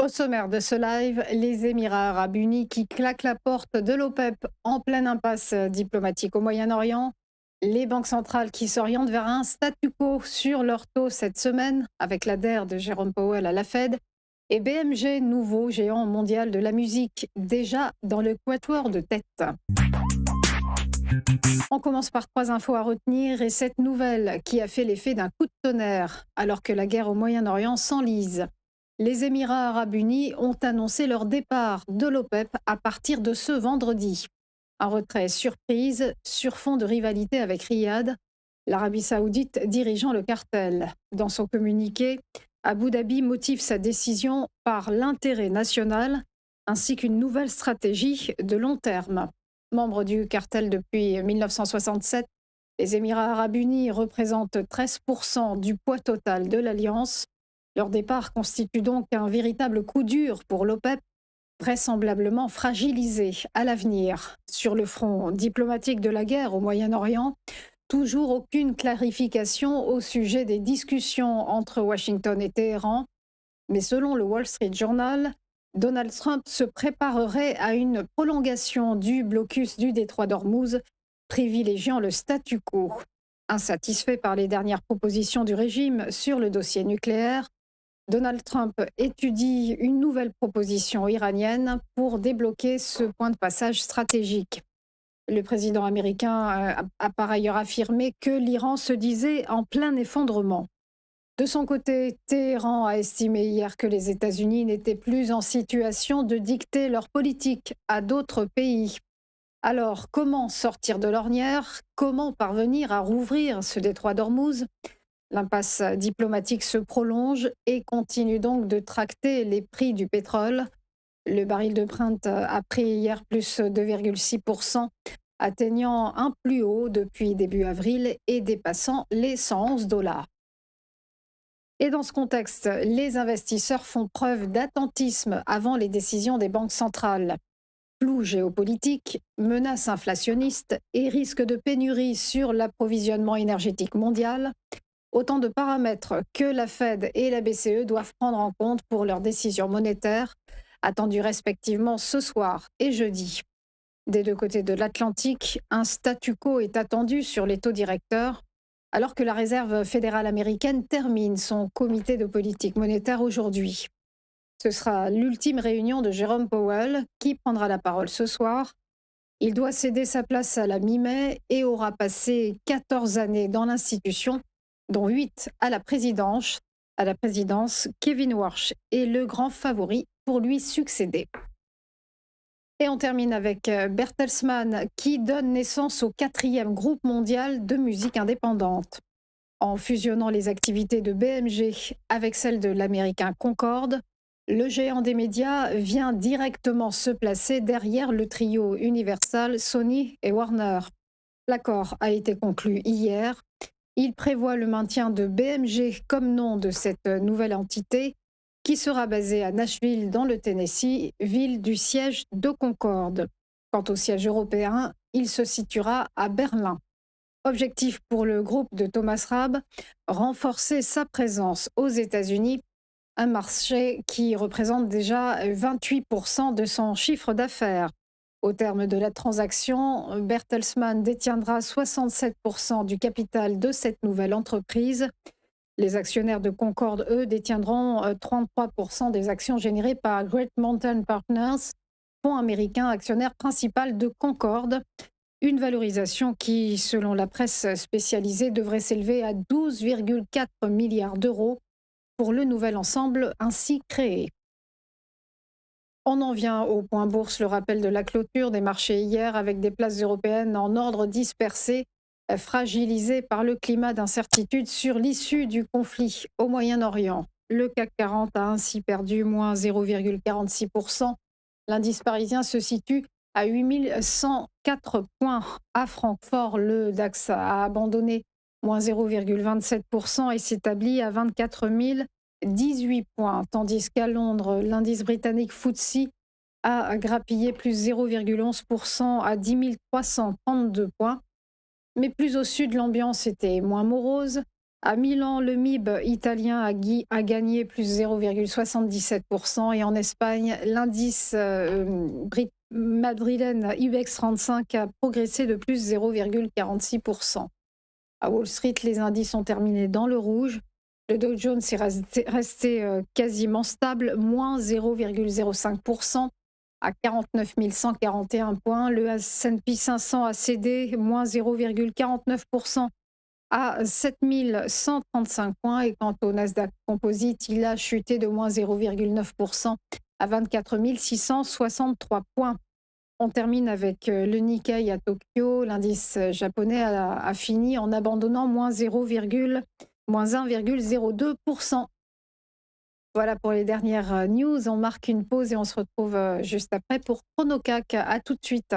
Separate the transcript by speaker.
Speaker 1: Au sommaire de ce live, les Émirats arabes unis qui claquent la porte de l'OPEP en pleine impasse diplomatique au Moyen-Orient, les banques centrales qui s'orientent vers un statu quo sur leur taux cette semaine avec l'adhère de Jérôme Powell à la Fed, et BMG, nouveau géant mondial de la musique, déjà dans le quatuor de tête. On commence par trois infos à retenir et cette nouvelle qui a fait l'effet d'un coup de tonnerre alors que la guerre au Moyen-Orient s'enlise. Les Émirats arabes unis ont annoncé leur départ de l'OPEP à partir de ce vendredi. Un retrait surprise sur fond de rivalité avec Riyad, l'Arabie saoudite dirigeant le cartel. Dans son communiqué, Abu Dhabi motive sa décision par l'intérêt national ainsi qu'une nouvelle stratégie de long terme. Membre du cartel depuis 1967, les Émirats arabes unis représentent 13% du poids total de l'alliance. Leur départ constitue donc un véritable coup dur pour l'OPEP, vraisemblablement fragilisé à l'avenir. Sur le front diplomatique de la guerre au Moyen-Orient, toujours aucune clarification au sujet des discussions entre Washington et Téhéran. Mais selon le Wall Street Journal, Donald Trump se préparerait à une prolongation du blocus du détroit d'Ormuz, privilégiant le statu quo. Insatisfait par les dernières propositions du régime sur le dossier nucléaire, Donald Trump étudie une nouvelle proposition iranienne pour débloquer ce point de passage stratégique. Le président américain a par ailleurs affirmé que l'Iran se disait en plein effondrement. De son côté, Téhéran a estimé hier que les États-Unis n'étaient plus en situation de dicter leur politique à d'autres pays. Alors, comment sortir de l'ornière? Comment parvenir à rouvrir ce détroit d'Ormuz? L'impasse diplomatique se prolonge et continue donc de tracter les prix du pétrole. Le baril de Brent a pris hier plus 2,6%, atteignant un plus haut depuis début avril et dépassant les 111 dollars. Et dans ce contexte, les investisseurs font preuve d'attentisme avant les décisions des banques centrales. Flou géopolitique, menaces inflationnistes et risque de pénurie sur l'approvisionnement énergétique mondial, autant de paramètres que la Fed et la BCE doivent prendre en compte pour leurs décisions monétaires, attendues respectivement ce soir et jeudi. Des deux côtés de l'Atlantique, un statu quo est attendu sur les taux directeurs, alors que la Réserve fédérale américaine termine son comité de politique monétaire aujourd'hui. Ce sera l'ultime réunion de Jérôme Powell qui prendra la parole ce soir. Il doit céder sa place à la mi-mai et aura passé 14 années dans l'institution, dont 8 à la présidence. À la présidence, Kevin Warsh est le grand favori pour lui succéder. Et on termine avec Bertelsmann qui donne naissance au quatrième groupe mondial de musique indépendante. En fusionnant les activités de BMG avec celles de l'américain Concorde, le géant des médias vient directement se placer derrière le trio Universal, Sony et Warner. L'accord a été conclu hier. Il prévoit le maintien de BMG comme nom de cette nouvelle entité qui sera basée à Nashville dans le Tennessee, ville du siège de Concorde. Quant au siège européen, il se situera à Berlin. Objectif pour le groupe de Thomas Rabe, renforcer sa présence aux États-Unis, un marché qui représente déjà 28% de son chiffre d'affaires. Au terme de la transaction, Bertelsmann détiendra 67% du capital de cette nouvelle entreprise. Les actionnaires de Concorde, eux, détiendront 33% des actions générées par Great Mountain Partners, fonds américain actionnaire principal de Concorde. Une valorisation qui, selon la presse spécialisée, devrait s'élever à 12,4 milliards d'euros pour le nouvel ensemble ainsi créé. On en vient au point bourse, le rappel de la clôture des marchés hier avec des places européennes en ordre dispersé, fragilisées par le climat d'incertitude sur l'issue du conflit au Moyen-Orient. Le CAC 40 a ainsi perdu moins 0,46%. L'indice parisien se situe à 8104 points. À Francfort, le DAX a abandonné moins 0,27% et s'établit à 24 018 points, tandis qu'à Londres, l'indice britannique FTSE a grappillé plus 0,11% à 10 332 points. Mais plus au sud, l'ambiance était moins morose. À Milan, le MIB italien a gagné plus 0,77% et en Espagne, l'indice madrilène IBEX 35 a progressé de plus 0,46%. À Wall Street, les indices ont terminé dans le rouge. Le Dow Jones est resté quasiment stable, moins 0,05% à 49 141 points. Le S&P 500 a cédé, moins 0,49% à 7 135 points. Et quant au Nasdaq Composite, il a chuté de moins 0,9% à 24 663 points. On termine avec le Nikkei à Tokyo. L'indice japonais a fini en abandonnant moins 1,02%. Voilà pour les dernières news. On marque une pause et on se retrouve juste après pour Chronocac. À tout de suite.